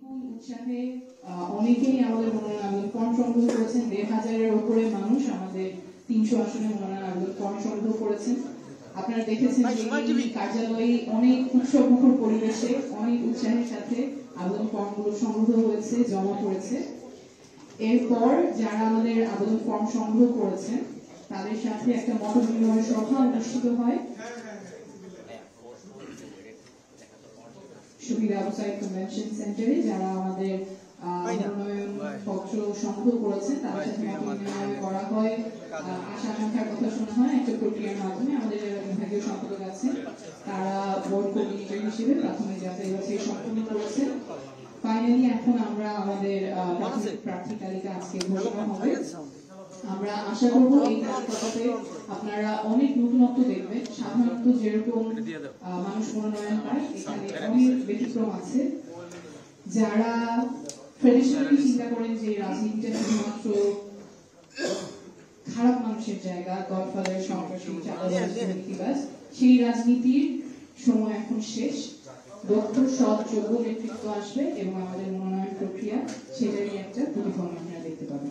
উৎসাহে অনেকেই আমাদের মনোনয়ন আবেদন ফর্ম সংগ্রহ করেছেন। ১,৫০০-এর উপরে মানুষ আমাদের ৩০০ আসনে মনোনয়ন আবেদন ফর্ম সংগ্রহ করেছেন। আপনারা দেখেছেন যে এই কার্যালয়ে অনেক উৎসবমুখর পরিবেশে অনেক উৎসাহের সাথে আবেদন ফর্মগুলো সংগ্রহ হয়েছে, জমা পড়েছে। এরপর যারা আমাদের আবেদন ফর্ম সংগ্রহ করেছেন তাদের সাথে একটা মত বিনিময় সভা অনুষ্ঠিত হয় শহীদ আবু সাঈদ কনভেনশন সেন্টারে। যারা আমাদের মনোনয়ন পত্র সংগ্রহ করেছেন তাদের সাথে মত বিনিময় করা হয়, আশা আকাঙ্ক্ষার কথা শোনা হয়। একটা প্রক্রিয়ার মাধ্যমে আমাদের যারা বিভাগীয় সম্পাদক আছেন তারা বোর্ড কোঅর্ডিনেটর হিসেবে প্রাথমিক যাচাই বাছাই সম্পন্ন করেছেন। ফাইনালি এখন আমরা আমাদের প্রার্থী তালিকা আজকে ঘোষণা হবে। আমরা আশা করব এই তালিকাতে আপনারা অনেক নতুনত্ব দেখবেন। সাধারণত যেরকম মানুষ মনোনয়ন পায় এখানে অনেক ব্যতিক্রম আছে। যারা ট্রেডিশনালি চিন্তা করেন যে রাজনীতিটা শুধুমাত্র খারাপ মানুষের জায়গা, গডফাদার, সন্ত্রাসী, চাঁদাবাজ, দুর্নীতিবাজ, সেই রাজনীতির সময় এখন শেষ। দক্ষ, সৎ, যোগ্য নেতৃত্ব আসবে এবং আমাদের মনোনয়ন প্রক্রিয়া সেটারই একটা প্রতিফলন আপনারা দেখতে পাবেন।